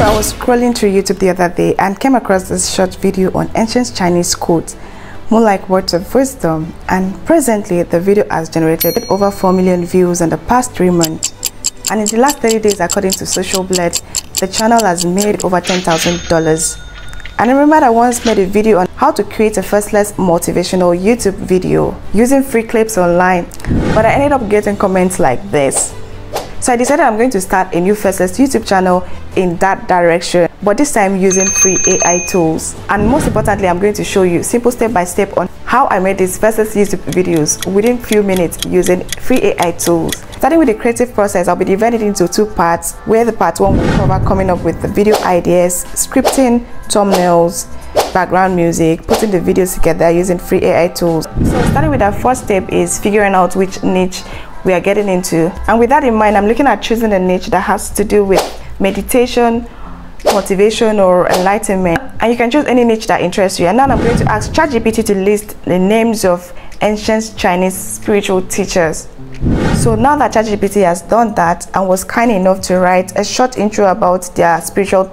So I was scrolling through YouTube the other day and came across this short video on ancient Chinese quotes, more like words of wisdom, and presently the video has generated over 4 million views in the past 3 months. And in the last 30 days, according to Social Blade, the channel has made over $10,000. And I remember I once made a video on how to create a faceless motivational YouTube video using free clips online, but I ended up getting comments like this. So I decided I'm going to start a new faceless YouTube channel in that direction, but this time using free AI tools. And most importantly, I'm going to show you simple step-by-step on how I made these faceless YouTube videos within few minutes using free AI tools. Starting with the creative process, I'll be divided into 2 parts, where the part 1 will cover coming up with the video ideas, scripting, thumbnails, background music, putting the videos together using free AI tools. So starting with our first step is figuring out which niche we are getting into, and with that in mind, I'm looking at choosing a niche that has to do with meditation, motivation, or enlightenment. And you can choose any niche that interests you. And now I'm going to ask Chatgpt to list the names of ancient Chinese spiritual teachers. So now that Chatgpt has done that and was kind enough to write a short intro about their spiritual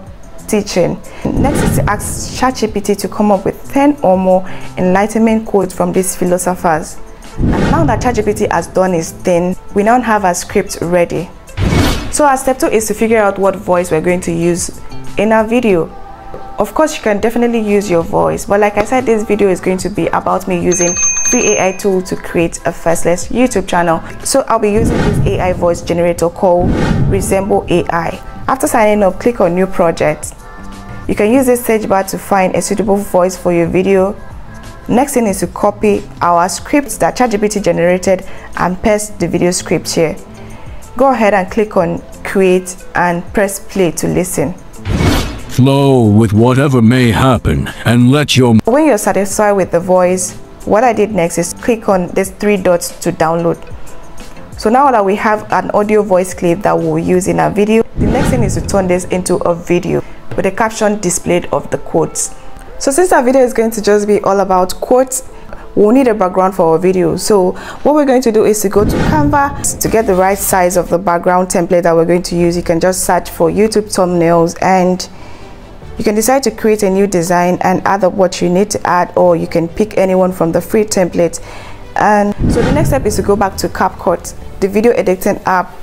teaching, next is to ask Chatgpt to come up with 10 or more enlightenment quotes from these philosophers. And now that Chatgpt has done its thing, we now have our script ready. So our step 2 is to figure out what voice we're going to use in our video. Of course, you can definitely use your voice, but like I said, this video is going to be about me using free AI tool to create a faceless YouTube channel. So I'll be using this AI voice generator called Resemble AI. After signing up, click on New Project. You can use this search bar to find a suitable voice for your video. Next thing is to copy our scripts that Chatgpt generated and paste the video script here. Go ahead and click on Create and press play to listen. Flow with whatever may happen and let your... When you're satisfied with the voice, what I did next is click on these 3 dots to download. So now that we have an audio voice clip that we'll use in our video, the next thing is to turn this into a video with a caption displayed of the quotes. So since our video is going to just be all about quotes, we'll need a background for our video. So what we're going to do is to go to Canva to get the right size of the background template that we're going to use. You can just search for YouTube thumbnails and you can decide to create a new design and add up what you need to add, or you can pick anyone from the free template. And so the next step is to go back to Captcut, the video editing app.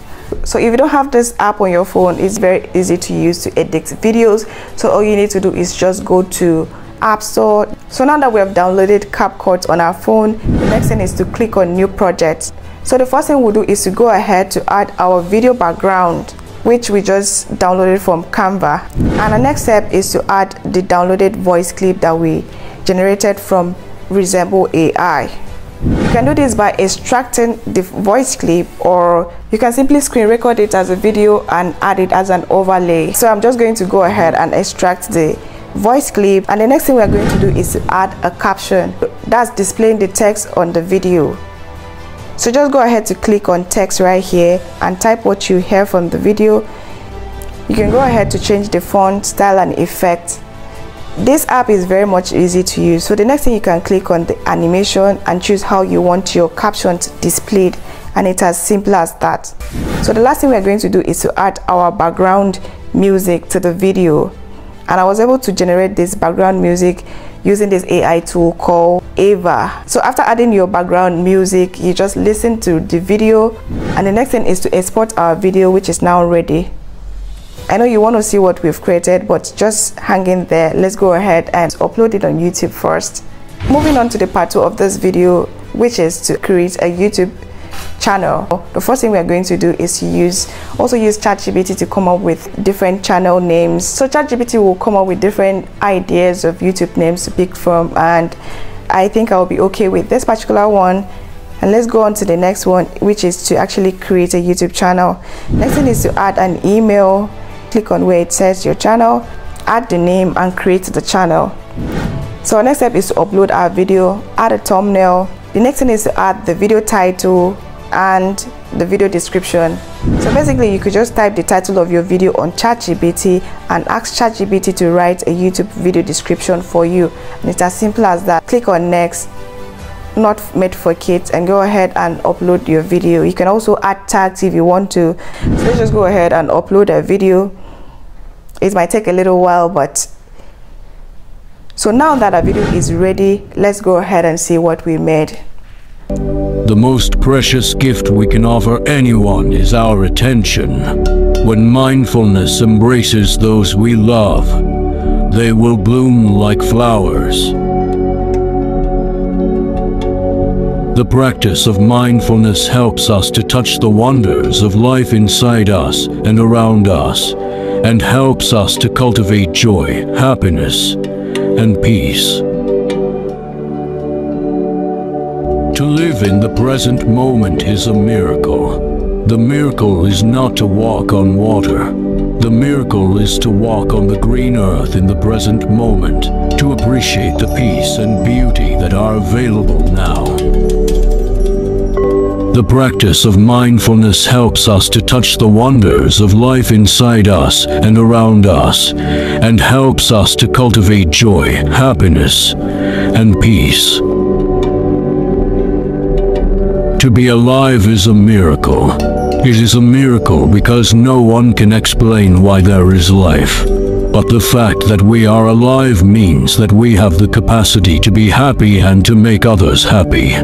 So if you don't have this app on your phone, it's very easy to use to edit videos. So all you need to do is just go to App Store. So now that we have downloaded Captcut on our phone, the next thing is to click on New Project. So the first thing we'll do is to go ahead to add our video background, which we just downloaded from Canva. And the next step is to add the downloaded voice clip that we generated from Resemble AI. You can do this by extracting the voice clip, or you can simply screen record it as a video and add it as an overlay. So I'm just going to go ahead and extract the voice clip, and the next thing we're going to do is to add a caption that's displaying the text on the video. So just go ahead to click on text right here and type what you hear from the video. You can go ahead to change the font, style, and effect. This app is very much easy to use. So the next thing, you can click on the animation and choose how you want your caption displayed, and it's as simple as that. So the last thing we're going to do is to add our background music to the video, and I was able to generate this background music using this AI tool called Aiva. So after adding your background music, you just listen to the video, and the next thing is to export our video, which is now ready. I know you want to see what we've created, but just hang in there. Let's go ahead and upload it on YouTube first. Moving on to the part 2 of this video, which is to create a YouTube channel. The first thing we're going to do is to use Chatgpt to come up with different channel names. So Chatgpt will come up with different ideas of YouTube names to pick from, and I think I'll be okay with this particular one. And let's go on to the next one, which is to actually create a YouTube channel. Next thing is to add an email. Click on where it says your channel, add the name, and create the channel. So our next step is to upload our video, add a thumbnail. The next thing is to add the video title and the video description. So basically, you could just type the title of your video on Chatgpt and ask Chatgpt to write a YouTube video description for you, and it's as simple as that. Click on next, not made for kids, and go ahead and upload your video. You can also add tags if you want to. So let's just go ahead and upload a video. It might take a little while, but so now that our video is ready, let's go ahead and see what we made. The most precious gift we can offer anyone is our attention. When mindfulness embraces those we love, they will bloom like flowers. The practice of mindfulness helps us to touch the wonders of life inside us and around us, and helps us to cultivate joy, happiness, and peace. To live in the present moment is a miracle. The miracle is not to walk on water. The miracle is to walk on the green earth in the present moment, to appreciate the peace and beauty that are available now. The practice of mindfulness helps us to touch the wonders of life inside us and around us, and helps us to cultivate joy, happiness, and peace. To be alive is a miracle. It is a miracle because no one can explain why there is life. But the fact that we are alive means that we have the capacity to be happy and to make others happy.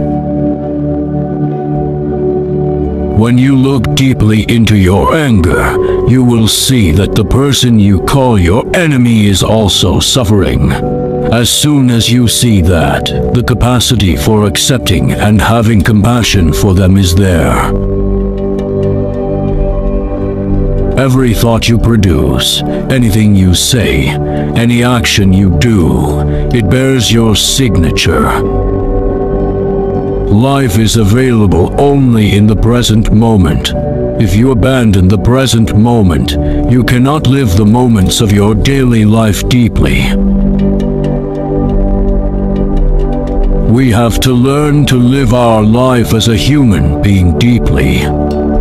When you look deeply into your anger, you will see that the person you call your enemy is also suffering. As soon as you see that, the capacity for accepting and having compassion for them is there. Every thought you produce, anything you say, any action you do, it bears your signature. Life is available only in the present moment. If you abandon the present moment, you cannot live the moments of your daily life deeply. We have to learn to live our life as a human being deeply.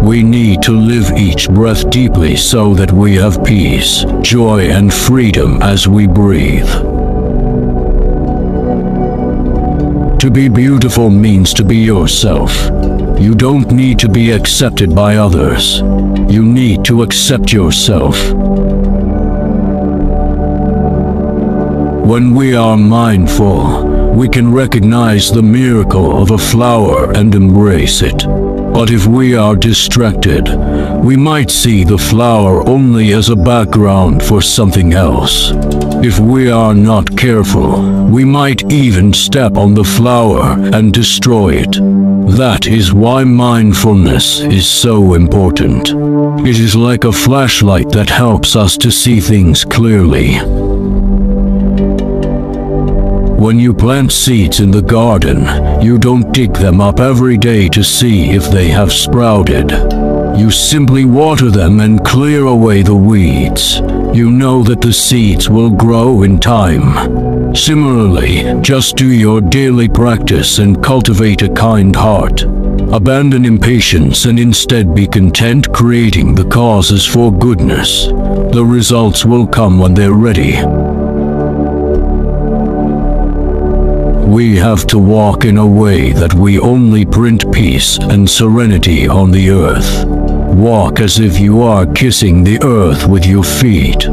We need to live each breath deeply so that we have peace, joy, and freedom as we breathe. To be beautiful means to be yourself. You don't need to be accepted by others. You need to accept yourself. When we are mindful, we can recognize the miracle of a flower and embrace it. But if we are distracted, we might see the flower only as a background for something else. If we are not careful, we might even step on the flower and destroy it. That is why mindfulness is so important. It is like a flashlight that helps us to see things clearly. When you plant seeds in the garden, you don't dig them up every day to see if they have sprouted. You simply water them and clear away the weeds. You know that the seeds will grow in time. Similarly, just do your daily practice and cultivate a kind heart. Abandon impatience and instead be content creating the causes for goodness. The results will come when they're ready. We have to walk in a way that we only print peace and serenity on the earth. Walk as if you are kissing the earth with your feet.